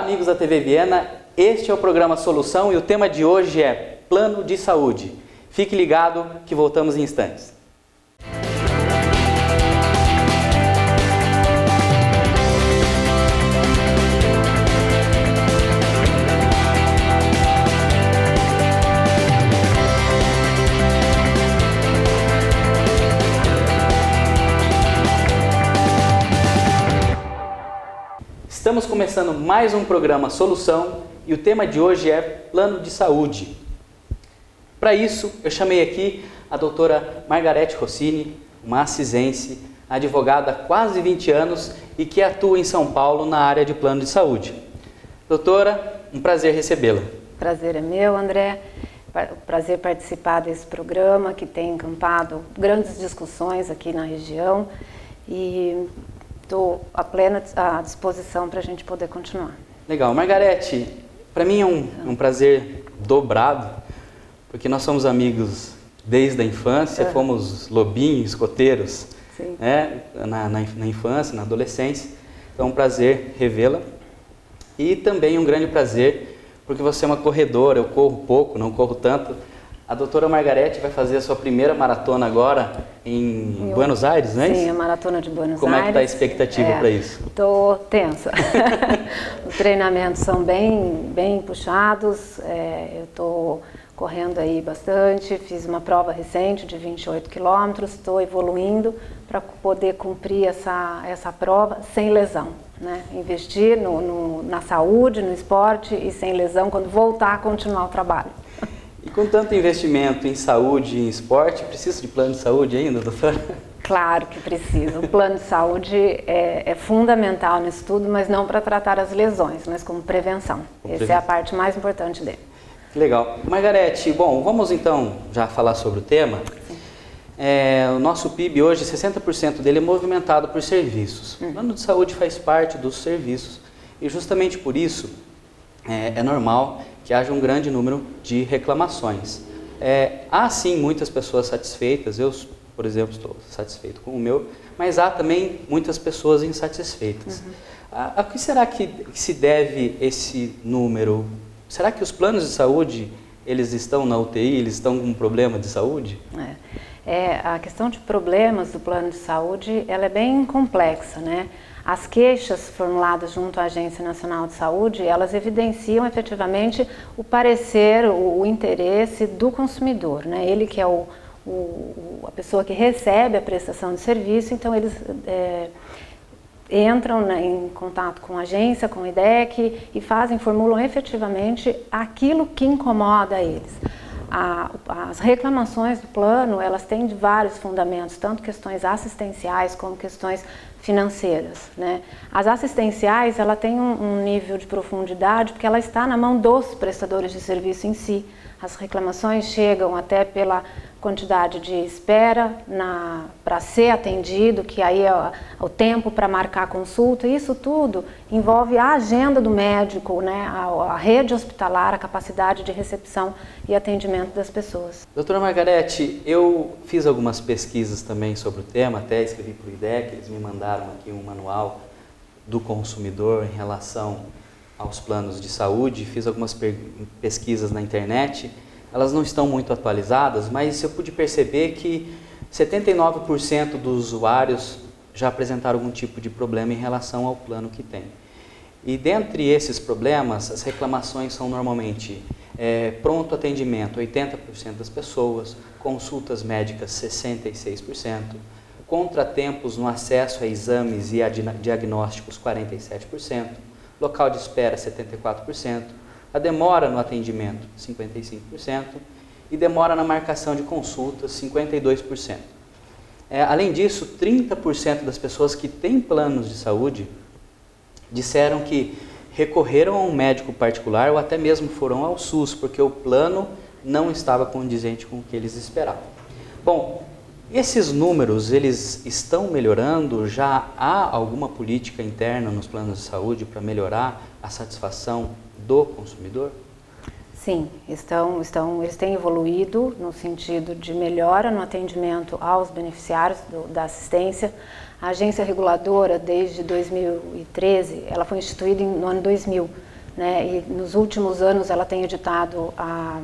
amigos da TV Viena, este é o programa Solução e o tema de hoje é Plano de Saúde. Fique ligado que voltamos em instantes. Estamos começando mais um programa Solução e o tema de hoje é Plano de Saúde. Para isso, eu chamei aqui a doutora Margarete Rossini, uma assisense, advogada há quase 20 anos e que atua em São Paulo na área de plano de saúde. Doutora, um prazer recebê-la. Prazer é meu, André. Prazer participar desse programa que tem encampado grandes discussões aqui na região e estou à plena disposição para a gente poder continuar. Legal. Margarete, para mim é um prazer dobrado, porque nós somos amigos desde a infância, fomos lobinhos, escoteiros, né, na infância, na adolescência. Então é um prazer revê-la. E também um grande prazer, porque você é uma corredora, eu corro pouco, não corro tanto. A doutora Margarete vai fazer a sua primeira maratona agora em Buenos Aires, não é isso? Sim, a maratona de Buenos Aires. Como é que está a expectativa para isso? Estou tensa. Os treinamentos são bem puxados, eu estou correndo aí bastante, fiz uma prova recente de 28 quilômetros, estou evoluindo para poder cumprir essa prova sem lesão, né? Investir na saúde, no esporte e sem lesão, quando voltar a continuar o trabalho. E com tanto investimento em saúde e em esporte, precisa de plano de saúde ainda, doutora? Claro que precisa. O plano de saúde é fundamental nisso tudo, mas não para tratar as lesões, mas como prevenção. Essa é a parte mais importante dele. Legal. Margarete, bom, vamos então já falar sobre o tema. O nosso PIB hoje, 60% dele é movimentado por serviços. O plano de saúde faz parte dos serviços e justamente por isso é normal que haja um grande número de reclamações. Há sim muitas pessoas satisfeitas, eu, por exemplo, estou satisfeito com o meu, mas há também muitas pessoas insatisfeitas. A que será que se deve esse número? Será que os planos de saúde, eles estão na UTI, eles estão com um problema de saúde? A questão de problemas do plano de saúde, ela é bem complexa, né? As queixas formuladas junto à Agência Nacional de Saúde, elas evidenciam efetivamente o parecer, o interesse do consumidor, né? Ele que é a pessoa que recebe a prestação de serviço, então eles entram em contato com a agência, com o IDEC e formulam efetivamente aquilo que incomoda eles. As reclamações do plano, elas têm vários fundamentos, tanto questões assistenciais como questões financeiras, né? As assistenciais, ela tem um nível de profundidade porque ela está na mão dos prestadores de serviço em si. As reclamações chegam até pela quantidade de espera para ser atendido, que aí é o tempo para marcar a consulta. Isso tudo envolve a agenda do médico, né? A rede hospitalar, a capacidade de recepção e atendimento das pessoas. Doutora Margarete, eu fiz algumas pesquisas também sobre o tema, até escrevi para o IDEC, eles me mandaram aqui um manual do consumidor em relação aos planos de saúde, fiz algumas pesquisas na internet. Elas não estão muito atualizadas, mas eu pude perceber que 79% dos usuários já apresentaram algum tipo de problema em relação ao plano que tem. E dentre esses problemas, as reclamações são normalmente pronto atendimento, 80% das pessoas, consultas médicas, 66%, contratempos no acesso a exames e a diagnósticos, 47%, local de espera, 74%, a demora no atendimento, 55%, e demora na marcação de consultas, 52%. Além disso, 30% das pessoas que têm planos de saúde disseram que recorreram a um médico particular ou até mesmo foram ao SUS, porque o plano não estava condizente com o que eles esperavam. Bom, esses números, eles estão melhorando? Já há alguma política interna nos planos de saúde para melhorar a satisfação do consumidor? Sim, eles têm evoluído no sentido de melhora no atendimento aos beneficiários da assistência. A agência reguladora, desde 2013, ela foi instituída no ano 2000, né, e nos últimos anos ela tem editado a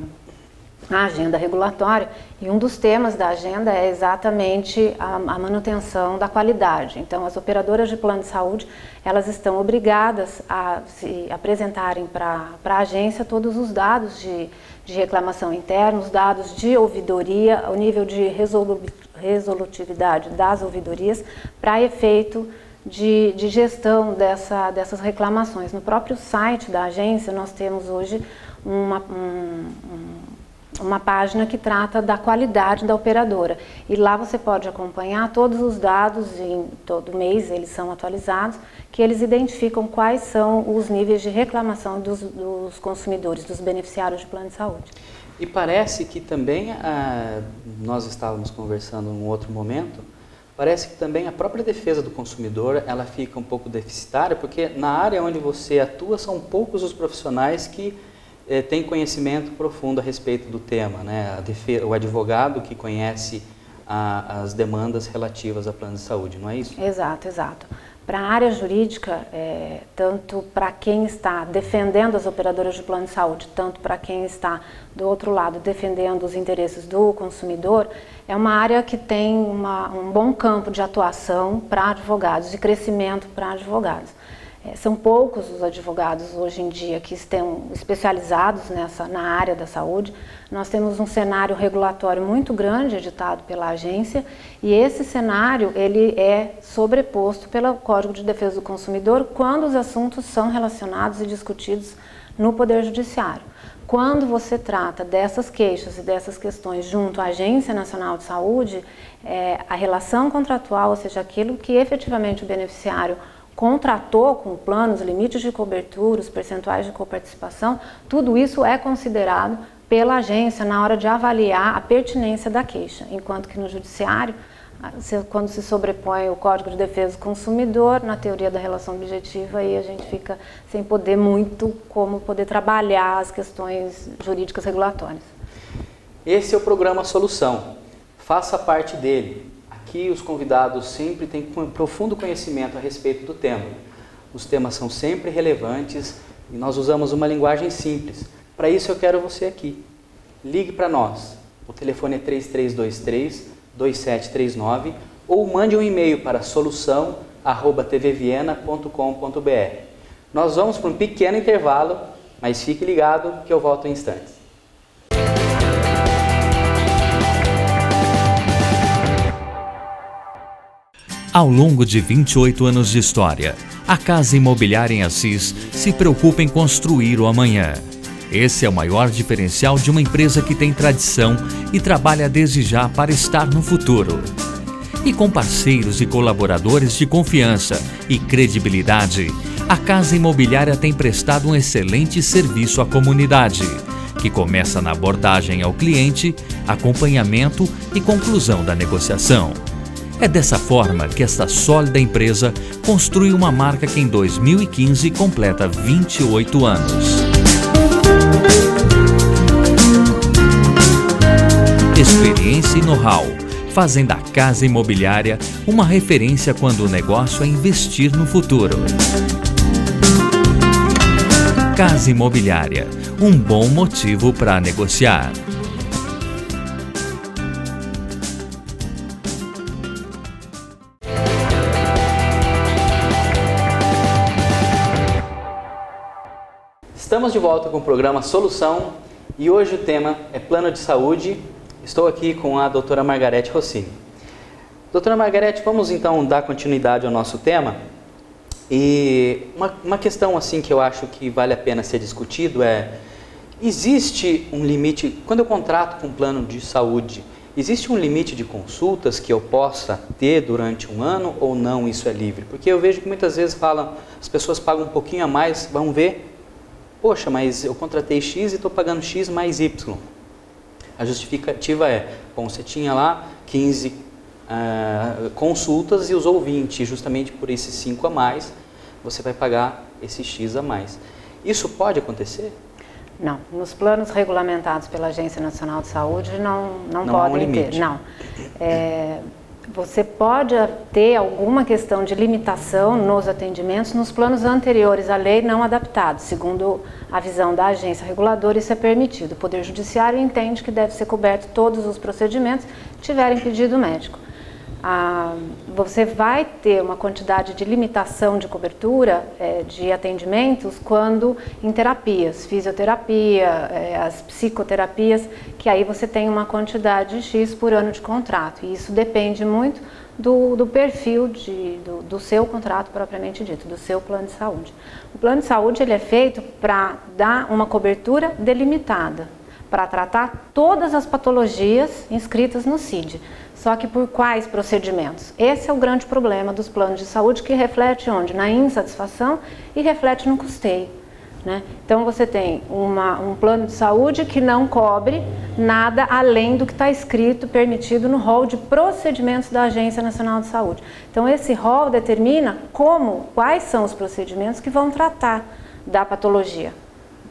agenda regulatória, e um dos temas da agenda é exatamente a manutenção da qualidade. Então, as operadoras de plano de saúde, elas estão obrigadas a se apresentarem para a agência todos os dados de reclamação interna, os dados de ouvidoria, o nível de resolutividade das ouvidorias, para efeito de gestão dessas reclamações. No próprio site da agência, nós temos hoje uma página que trata da qualidade da operadora, e lá você pode acompanhar todos os dados, em todo mês eles são atualizados, que eles identificam quais são os níveis de reclamação dos consumidores, dos beneficiários de plano de saúde. E parece que também, nós estávamos conversando em um outro momento, parece que também a própria defesa do consumidor, ela fica um pouco deficitária, porque na área onde você atua são poucos os profissionais que tem conhecimento profundo a respeito do tema, né? O advogado que conhece as demandas relativas a plano de saúde, não é isso? Exato, exato. Para a área jurídica, tanto para quem está defendendo as operadoras de plano de saúde, tanto para quem está do outro lado defendendo os interesses do consumidor, é uma área que tem um bom campo de atuação para advogados, de crescimento para advogados. São poucos os advogados hoje em dia que estão especializados na área da saúde. Nós temos um cenário regulatório muito grande editado pela agência, e esse cenário ele é sobreposto pelo Código de Defesa do Consumidor quando os assuntos são relacionados e discutidos no Poder Judiciário. Quando você trata dessas queixas e dessas questões junto à Agência Nacional de Saúde, a relação contratual, ou seja, aquilo que efetivamente o beneficiário contratou com o plano, os limites de cobertura, os percentuais de coparticipação, tudo isso é considerado pela agência na hora de avaliar a pertinência da queixa, enquanto que no judiciário, quando se sobrepõe o Código de Defesa do Consumidor, na teoria da relação objetiva, aí a gente fica sem poder muito como poder trabalhar as questões jurídicas regulatórias. Esse é o programa Solução. Faça parte dele. Aqui os convidados sempre têm um profundo conhecimento a respeito do tema. Os temas são sempre relevantes e nós usamos uma linguagem simples. Para isso eu quero você aqui. Ligue para nós. O telefone é 3323-2739 ou mande um e-mail para solução@tvviena.com.br. Nós vamos para um pequeno intervalo, mas fique ligado que eu volto em instantes. Ao longo de 28 anos de história, a Casa Imobiliária em Assis se preocupa em construir o amanhã. Esse é o maior diferencial de uma empresa que tem tradição e trabalha desde já para estar no futuro. E com parceiros e colaboradores de confiança e credibilidade, a Casa Imobiliária tem prestado um excelente serviço à comunidade, que começa na abordagem ao cliente, acompanhamento e conclusão da negociação. É dessa forma que esta sólida empresa construi uma marca que em 2015 completa 28 anos. Experiência e know-how fazem da Casa Imobiliária uma referência quando o negócio é investir no futuro. Casa Imobiliária, um bom motivo para negociar. Estamos de volta com o programa Solução e hoje o tema é plano de saúde. Estou aqui com a doutora Margarete Rossini. Doutora Margarete, vamos então dar continuidade ao nosso tema. E uma questão assim que eu acho que vale a pena ser discutido é: existe um limite, quando eu contrato com um plano de saúde, existe um limite de consultas que eu possa ter durante um ano ou não, isso é livre? Porque eu vejo que muitas vezes as pessoas pagam um pouquinho a mais, vão ver, poxa, mas eu contratei X e estou pagando X mais Y. A justificativa é, bom, você tinha lá 15 consultas e usou 20, justamente por esses 5 a mais, você vai pagar esse X a mais. Isso pode acontecer? Não, nos planos regulamentados pela Agência Nacional de Saúde não há um podem limite. ter. Não. Você pode ter alguma questão de limitação nos atendimentos nos planos anteriores à lei não adaptados. Segundo a visão da agência reguladora, isso é permitido. O Poder Judiciário entende que deve ser coberto todos os procedimentos que tiverem pedido médico. Você vai ter uma quantidade de limitação de cobertura de atendimentos quando em terapias, fisioterapia, as psicoterapias, que aí você tem uma quantidade X por ano de contrato. E isso depende muito do perfil do seu contrato propriamente dito, do seu plano de saúde. O plano de saúde ele é feito para dar uma cobertura delimitada, para tratar todas as patologias inscritas no CID. Só que por quais procedimentos? Esse é o grande problema dos planos de saúde, que reflete onde? Na insatisfação e reflete no custeio, né? Então você tem um plano de saúde que não cobre nada além do que está escrito, permitido no rol de procedimentos da Agência Nacional de Saúde. Então esse rol determina quais são os procedimentos que vão tratar da patologia,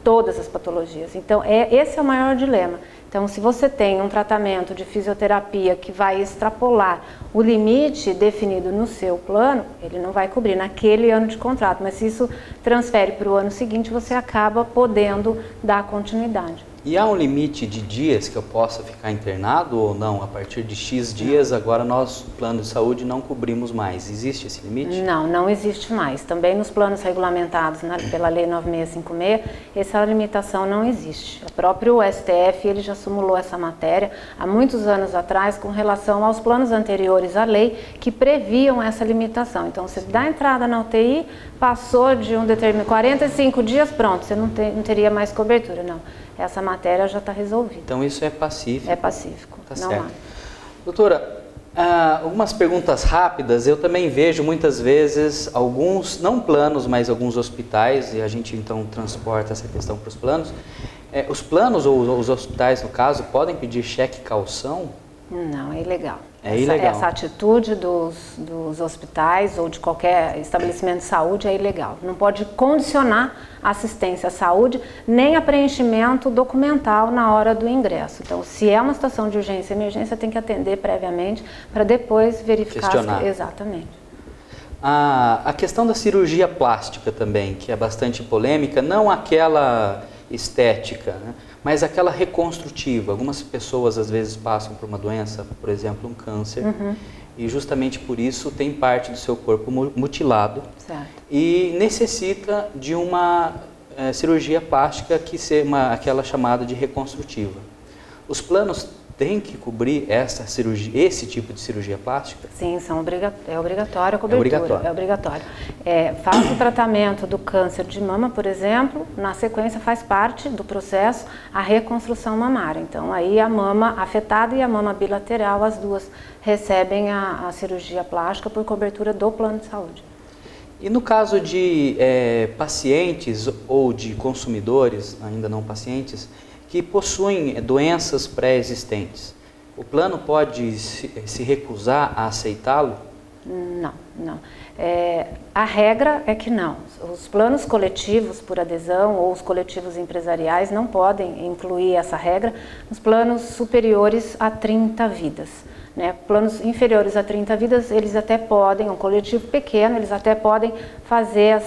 todas as patologias. Então esse é o maior dilema. Então, se você tem um tratamento de fisioterapia que vai extrapolar o limite definido no seu plano, ele não vai cobrir naquele ano de contrato, mas se isso transfere para o ano seguinte, você acaba podendo dar continuidade. E há um limite de dias que eu possa ficar internado ou não? A partir de X dias, agora nós, plano de saúde, não cobrimos mais. Existe esse limite? Não, não existe mais. Também nos planos regulamentados pela Lei 9656, essa limitação não existe. O próprio STF ele já simulou essa matéria há muitos anos atrás com relação aos planos anteriores à lei que previam essa limitação. Então, você dá entrada na UTI, passou de um determinado 45 dias, pronto, você não teria mais cobertura, não. Essa matéria já está resolvida. Então isso é pacífico? É pacífico, tá não certo. há. Doutora, algumas perguntas rápidas. Eu também vejo muitas vezes alguns, não planos, mas alguns hospitais, e a gente então transporta essa questão para os planos. Os planos ou os hospitais, no caso, podem pedir cheque calção? Não, é ilegal. Ilegal. Essa atitude dos hospitais ou de qualquer estabelecimento de saúde é ilegal. Não pode condicionar a assistência à saúde nem a preenchimento documental na hora do ingresso. Então, se é uma situação de urgência e emergência, tem que atender previamente para depois verificar. Questionar. Exatamente. A questão da cirurgia plástica também, que é bastante polêmica, não aquela estética, né? Mas aquela reconstrutiva. Algumas pessoas às vezes passam por uma doença, por exemplo, um câncer, e justamente por isso tem parte do seu corpo mutilado. Certo. E necessita de uma cirurgia plástica que seja aquela chamada de reconstrutiva. Os planos têm que cobrir essa cirurgia, esse tipo de cirurgia plástica? Sim, é obrigatório a cobertura. É obrigatório. Faz o tratamento do câncer de mama, por exemplo, na sequência faz parte do processo a reconstrução mamária. Então aí a mama afetada e a mama bilateral, as duas recebem a cirurgia plástica por cobertura do plano de saúde. E no caso de pacientes ou de consumidores, ainda não pacientes, que possuem doenças pré-existentes, o plano pode se recusar a aceitá-lo? Não, não. A regra é que não. Os planos coletivos por adesão ou os coletivos empresariais não podem incluir essa regra nos planos superiores a 30 vidas. Né? Planos inferiores a 30 vidas, eles até podem, um coletivo pequeno, eles até podem fazer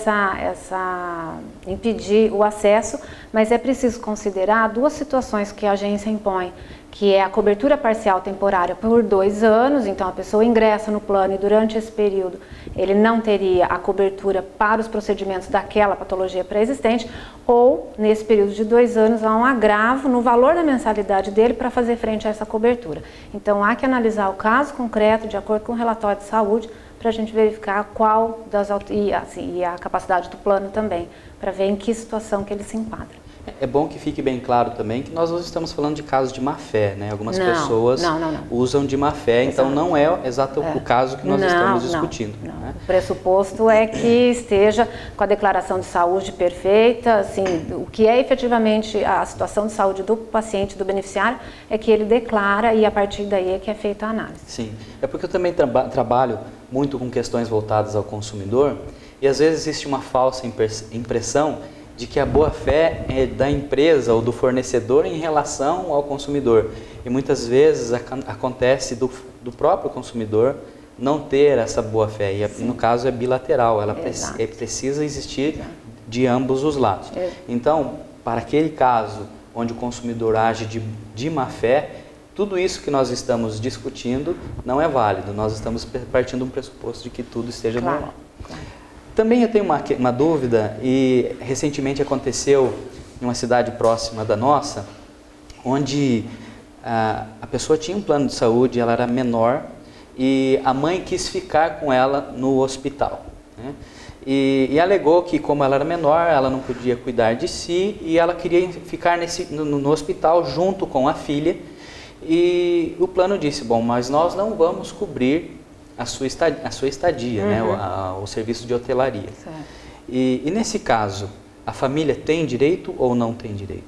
impedir o acesso, mas é preciso considerar duas situações que a agência impõe, que é a cobertura parcial temporária por 2 anos, então a pessoa ingressa no plano e durante esse período ele não teria a cobertura para os procedimentos daquela patologia pré-existente, ou nesse período de 2 anos há um agravo no valor da mensalidade dele para fazer frente a essa cobertura. Então há que analisar o caso concreto de acordo com o relatório de saúde para a gente verificar qual e a capacidade do plano também, para ver em que situação que ele se enquadra. É bom que fique bem claro também que nós não estamos falando de casos de má fé, né? Algumas pessoas usam de má fé, então não é exato o caso que nós estamos discutindo. Não. Né? O pressuposto é que esteja com a declaração de saúde perfeita, assim, o que é efetivamente a situação de saúde do paciente, do beneficiário, é que ele declara e a partir daí é que é feita a análise. Sim, é porque eu também trabalho muito com questões voltadas ao consumidor e às vezes existe uma falsa impressão de que a boa-fé é da empresa ou do fornecedor em relação ao consumidor. E muitas vezes acontece do próprio consumidor não ter essa boa-fé. E no caso é bilateral, ela precisa existir de ambos os lados. Então, para aquele caso onde o consumidor age de má-fé, tudo isso que nós estamos discutindo não é válido. Nós estamos partindo de um pressuposto de que tudo esteja normal. Também eu tenho uma dúvida, e recentemente aconteceu em uma cidade próxima da nossa, onde a pessoa tinha um plano de saúde, ela era menor, e a mãe quis ficar com ela no hospital, né? E alegou que, como ela era menor, ela não podia cuidar de si, e ela queria ficar no hospital junto com a filha, e o plano disse, bom, mas nós não vamos cobrir a sua estadia, né, o serviço de hotelaria. E nesse caso, a família tem direito ou não tem direito?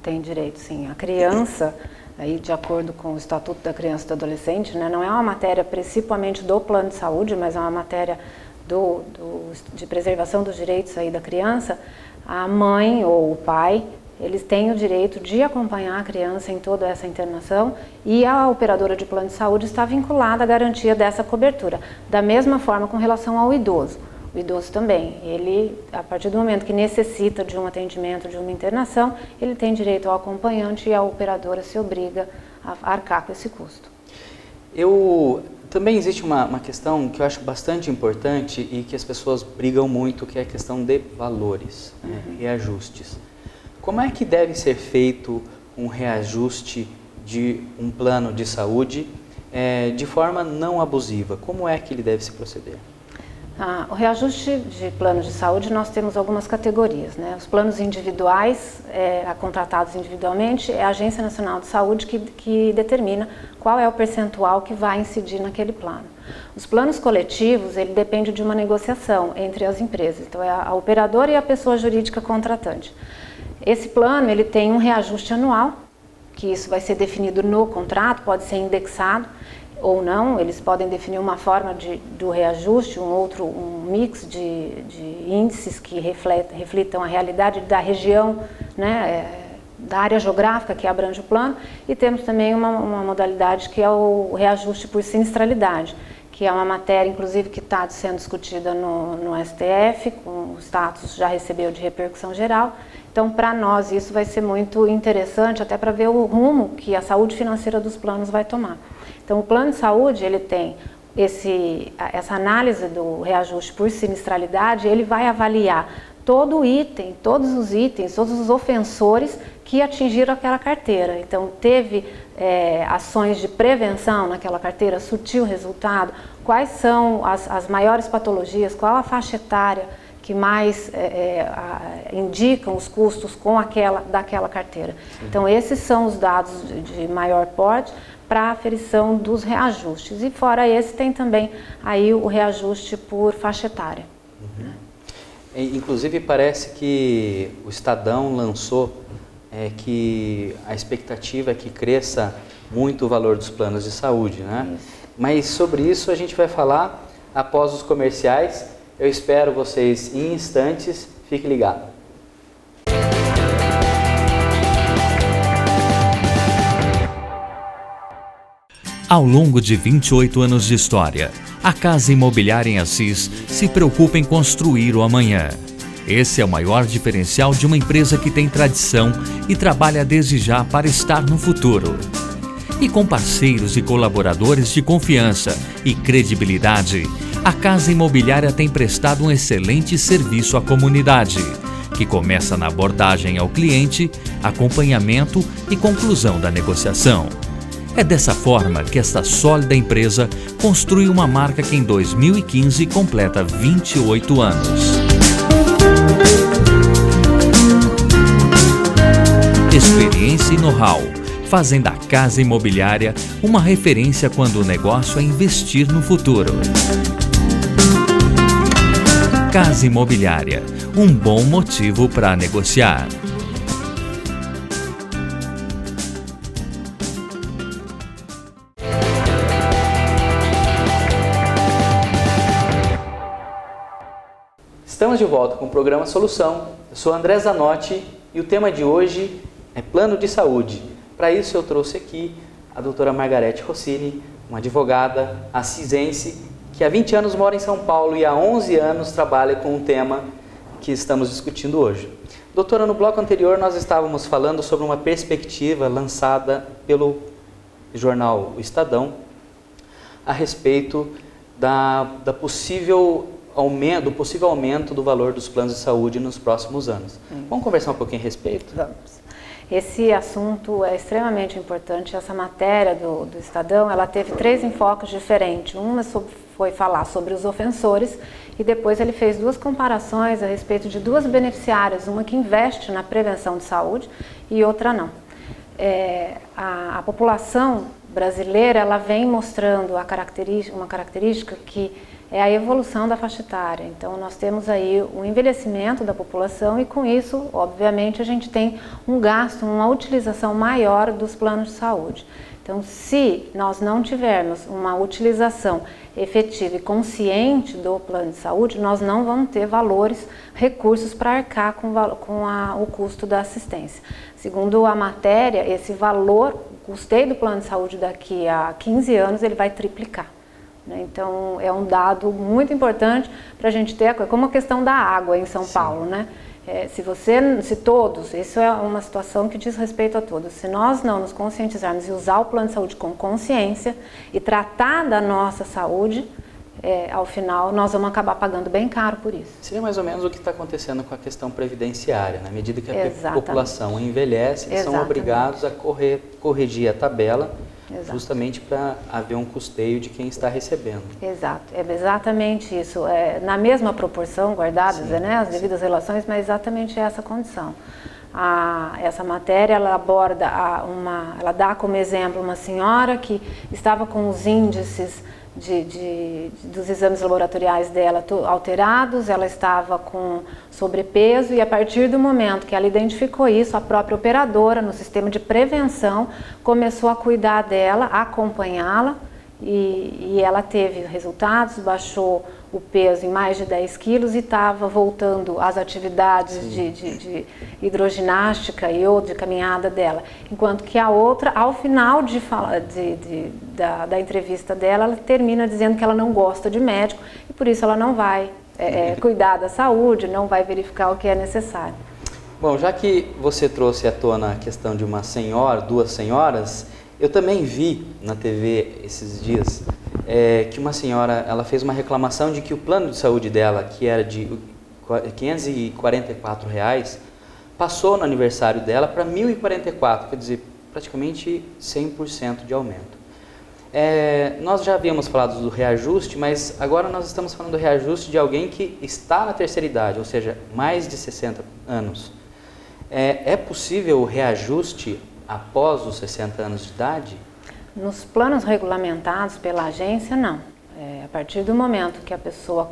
Tem direito, sim. A criança, aí, de acordo com o Estatuto da Criança e do Adolescente, né, não é uma matéria principalmente do plano de saúde, mas é uma matéria de preservação dos direitos aí da criança. A mãe ou o pai, eles têm o direito de acompanhar a criança em toda essa internação, e a operadora de plano de saúde está vinculada à garantia dessa cobertura. Da mesma forma com relação ao idoso. O idoso também, ele, a partir do momento que necessita de um atendimento, de uma internação, ele tem direito ao acompanhante, e a operadora se obriga a arcar com esse custo. Também existe uma questão que eu acho bastante importante e que as pessoas brigam muito, que é a questão de valores, né, reajustes. Como é que deve ser feito um reajuste de um plano de saúde de forma não abusiva? Como é que ele deve se proceder? O reajuste de planos de saúde, nós temos algumas categorias, né? Os planos individuais, contratados individualmente, é a Agência Nacional de Saúde que determina qual é o percentual que vai incidir naquele plano. Os planos coletivos, ele depende de uma negociação entre as empresas, então é a operadora e a pessoa jurídica contratante. Esse plano, ele tem um reajuste anual, que isso vai ser definido no contrato, pode ser indexado ou não, eles podem definir uma forma do reajuste, um mix de índices que reflitam a realidade da região, né, da área geográfica que abrange o plano, e temos também uma modalidade que é o reajuste por sinistralidade, que é uma matéria, inclusive, que está sendo discutida no STF, com o status já recebeu de repercussão geral. Então, para nós, isso vai ser muito interessante, até para ver o rumo que a saúde financeira dos planos vai tomar. Então, o plano de saúde, ele tem essa análise do reajuste por sinistralidade, ele vai avaliar todo item, todos os itens, todos os ofensores que atingiram aquela carteira. Então, teve ações de prevenção naquela carteira, surtiu resultado, quais são as maiores patologias, qual a faixa etária que mais indicam os custos daquela carteira. Então, esses são os dados de maior porte para a aferição dos reajustes. E fora esse, tem também aí o reajuste por faixa etária. Inclusive, parece que o Estadão lançou que a expectativa é que cresça muito o valor dos planos de saúde, né? Isso. Mas sobre isso a gente vai falar após os comerciais. Eu espero vocês em instantes. Fique ligado. Ao longo de 28 anos de história, a Casa Imobiliária em Assis se preocupa em construir o amanhã. Esse é o maior diferencial de uma empresa que tem tradição e trabalha desde já para estar no futuro. E com parceiros e colaboradores de confiança e credibilidade, a Casa Imobiliária tem prestado um excelente serviço à comunidade, que começa na abordagem ao cliente, acompanhamento e conclusão da negociação. É dessa forma que esta sólida empresa construi uma marca que em 2015 completa 28 anos. Experiência e know-how fazem da Casa Imobiliária uma referência quando o negócio é investir no futuro. Casa Imobiliária, um bom motivo para negociar. Estamos de volta com o programa Solução. Eu sou André Zanotti e o tema de hoje é plano de saúde. Para isso eu trouxe aqui a doutora Margarete Rossini, uma advogada assisense que há 20 anos mora em São Paulo e há 11 anos trabalha com o tema que estamos discutindo hoje. Doutora, no bloco anterior nós estávamos falando sobre uma perspectiva lançada pelo jornal O Estadão a respeito do possível aumento do valor dos planos de saúde nos próximos anos. Vamos conversar um pouquinho a respeito? Vamos. Esse assunto é extremamente importante. Essa matéria do Estadão, ela teve 3 enfoques diferentes. Uma foi falar sobre os ofensores e depois ele fez 2 comparações a respeito de 2 beneficiárias, uma que investe na prevenção de saúde e outra não. A população brasileira, ela vem mostrando uma característica que é a evolução da faixa etária. Então, nós temos aí o envelhecimento da população e, com isso, obviamente, a gente tem um gasto, uma utilização maior dos planos de saúde. Então, se nós não tivermos uma utilização efetiva e consciente do plano de saúde, nós não vamos ter recursos para arcar com o custo da assistência. Segundo a matéria, esse valor, o custeio do plano de saúde daqui a 15 anos, ele vai triplicar. Então, é um dado muito importante para a gente ter, como a questão da água em São Paulo, né? Isso é uma situação que diz respeito a todos. Se nós não nos conscientizarmos e usar o plano de saúde com consciência e tratar da nossa saúde, ao final nós vamos acabar pagando bem caro por isso. Seria mais ou menos o que está acontecendo com a questão previdenciária. Na medida que a população envelhece, eles são obrigados a corrigir a tabela, justamente para haver um custeio de quem está recebendo. Exato, é exatamente isso. Na mesma proporção, guardadas as devidas relações, mas exatamente essa condição. Essa matéria, ela aborda, ela dá como exemplo uma senhora que estava com os índices dos exames laboratoriais dela alterados, ela estava com sobrepeso e a partir do momento que ela identificou isso, a própria operadora no sistema de prevenção começou a cuidar dela, acompanhá-la e ela teve resultados, baixou o peso em mais de 10 quilos e estava voltando às atividades de hidroginástica ou de caminhada dela. Enquanto que a outra, ao final da entrevista dela, ela termina dizendo que ela não gosta de médico e por isso ela não vai cuidar da saúde, não vai verificar o que é necessário. Bom, já que você trouxe à tona a questão de uma senhora, 2 senhoras, eu também vi na TV esses dias que uma senhora, ela fez uma reclamação de que o plano de saúde dela, que era de R$ 544, passou no aniversário dela para R$ 1.044, quer dizer, praticamente 100% de aumento. Nós já havíamos falado do reajuste, mas agora nós estamos falando do reajuste de alguém que está na terceira idade, ou seja, mais de 60 anos. É possível o reajuste após os 60 anos de idade? Nos planos regulamentados pela agência, não. A partir do momento que a pessoa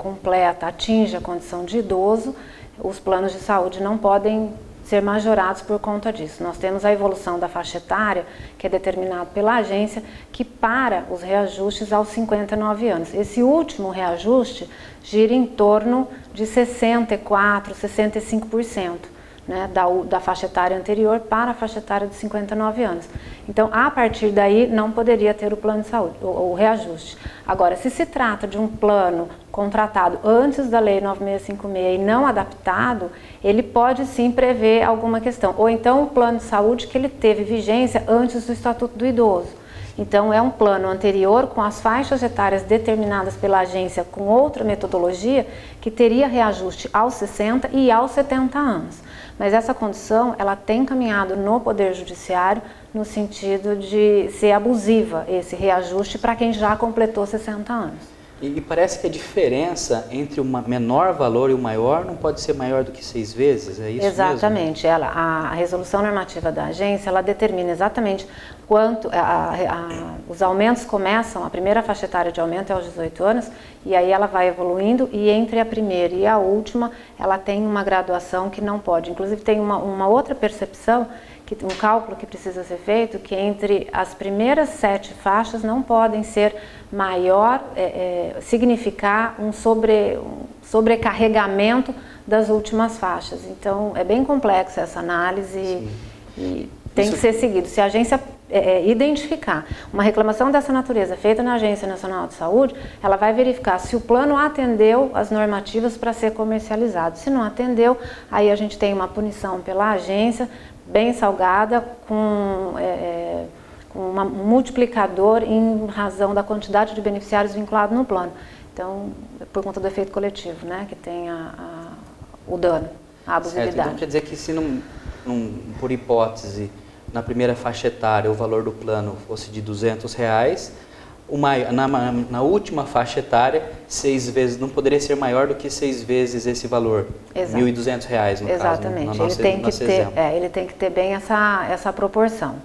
atinge a condição de idoso, os planos de saúde não podem ser majorados por conta disso. Nós temos a evolução da faixa etária, que é determinado pela agência, que para os reajustes aos 59 anos. Esse último reajuste gira em torno de 64%, 65%. Da faixa etária anterior para a faixa etária de 59 anos. Então, a partir daí, não poderia ter o plano de saúde, o reajuste. Agora, se trata de um plano contratado antes da Lei 9656 e não adaptado, ele pode sim prever alguma questão. Ou então, o plano de saúde que ele teve vigência antes do Estatuto do Idoso. Então, é um plano anterior com as faixas etárias determinadas pela agência com outra metodologia que teria reajuste aos 60 e aos 70 anos. Mas essa condição, ela tem caminhado no Poder Judiciário no sentido de ser abusiva esse reajuste para quem já completou 60 anos. E parece que a diferença entre o menor valor e o maior não pode ser maior do que 6 vezes, é isso exatamente, mesmo? A resolução normativa da agência, ela determina exatamente quanto os aumentos começam, a primeira faixa etária de aumento é aos 18 anos, e aí ela vai evoluindo, e entre a primeira e a última, ela tem uma graduação que não pode. Inclusive tem uma outra percepção, um cálculo que precisa ser feito, que entre as primeiras 7 faixas não podem ser significar sobrecarregamento das últimas faixas. Então, é bem complexa essa análise e tem que ser seguido. Se a agência identificar uma reclamação dessa natureza feita na Agência Nacional de Saúde, ela vai verificar se o plano atendeu as normativas para ser comercializado. Se não atendeu, aí a gente tem uma punição pela agência, bem salgada, com um multiplicador em razão da quantidade de beneficiários vinculados no plano. Então, por conta do efeito coletivo, né, que tem o dano, a abusividade. Certo, então quer dizer que se por hipótese, na primeira faixa etária o valor do plano fosse de R$200, na última faixa etária, 6 vezes, não poderia ser maior do que 6 vezes esse valor, R$1.200 no Exatamente. caso, no nosso exemplo. Ele tem que ter bem essa proporção.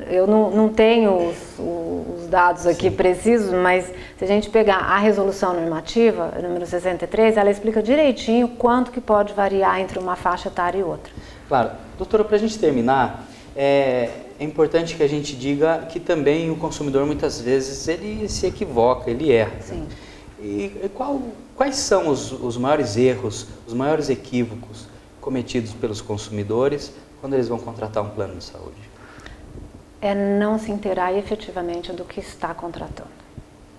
Eu não tenho os dados aqui precisos, mas se a gente pegar a resolução normativa, número 63, ela explica direitinho quanto que pode variar entre uma faixa etária e outra. Claro. Doutora, para a gente terminar, é importante que a gente diga que também o consumidor muitas vezes ele se equivoca, ele erra. Sim. E quais são os maiores erros, os maiores equívocos cometidos pelos consumidores quando eles vão contratar um plano de saúde? É não se inteirar efetivamente do que está contratando,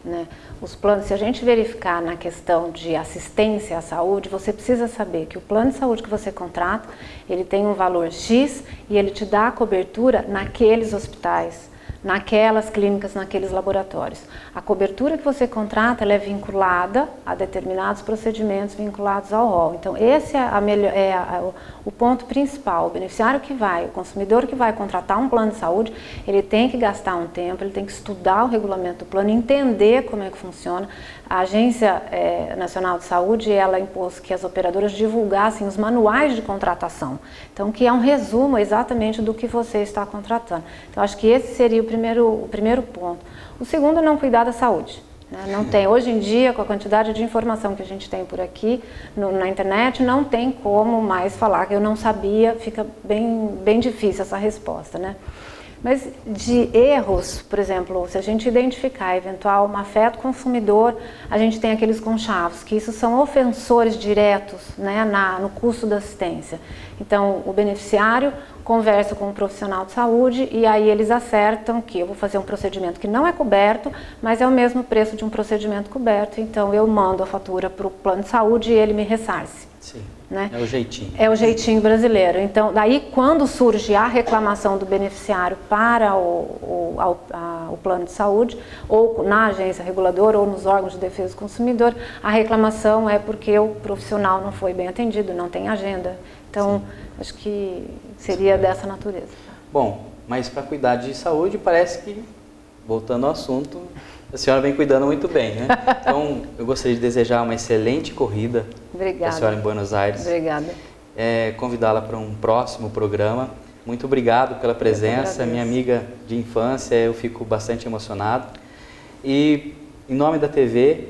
né? Os planos, se a gente verificar na questão de assistência à saúde, você precisa saber que o plano de saúde que você contrata, ele tem um valor X e ele te dá a cobertura naqueles hospitais, naquelas clínicas, naqueles laboratórios. A cobertura que você contrata, ela é vinculada a determinados procedimentos vinculados ao rol. Então, esse é o ponto principal. O beneficiário o consumidor que vai contratar um plano de saúde, ele tem que gastar um tempo, ele tem que estudar o regulamento do plano, entender como é que funciona. A Agência Nacional de Saúde, ela impôs que as operadoras divulgassem os manuais de contratação. Então, que é um resumo exatamente do que você está contratando. Então, acho que esse seria o primeiro ponto. O segundo é não cuidar da saúde. Não tem, hoje em dia, com a quantidade de informação que a gente tem por aqui, na internet, não tem como mais falar que eu não sabia, fica bem difícil essa resposta, né? Mas de erros, por exemplo, se a gente identificar eventual má fé do consumidor, a gente tem aqueles conchavos, que isso são ofensores diretos, né, no custo da assistência. Então, o beneficiário conversa com um profissional de saúde e aí eles acertam que eu vou fazer um procedimento que não é coberto, mas é o mesmo preço de um procedimento coberto, então eu mando a fatura para o plano de saúde e ele me ressarce. Sim, né? É o jeitinho. É o jeitinho brasileiro. Então, daí quando surge a reclamação do beneficiário para o plano de saúde, ou na agência reguladora, ou nos órgãos de defesa do consumidor, a reclamação é porque o profissional não foi bem atendido, não tem agenda. Então, acho que seria dessa natureza. Bom, mas para cuidar de saúde, parece que, voltando ao assunto, a senhora vem cuidando muito bem, né? Então, eu gostaria de desejar uma excelente corrida para a senhora em Buenos Aires. Obrigada. Convidá-la para um próximo programa. Muito obrigado pela presença, minha amiga de infância, eu fico bastante emocionado. E, em nome da TV,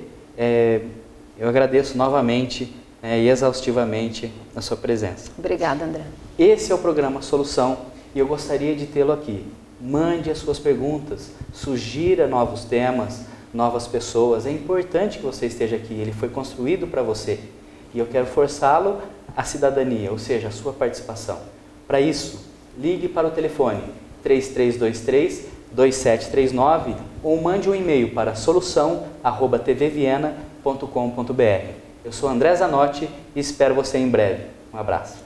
eu agradeço novamente e exaustivamente a sua presença. Obrigada, André. Esse é o programa Solução e eu gostaria de tê-lo aqui. Mande as suas perguntas, sugira novos temas, novas pessoas. É importante que você esteja aqui, ele foi construído para você. E eu quero forçá-lo à cidadania, ou seja, a sua participação. Para isso, ligue para o telefone 3323-2739 ou mande um e-mail para solução@tvviena.com.br. Eu sou André Zanotti e espero você em breve. Um abraço.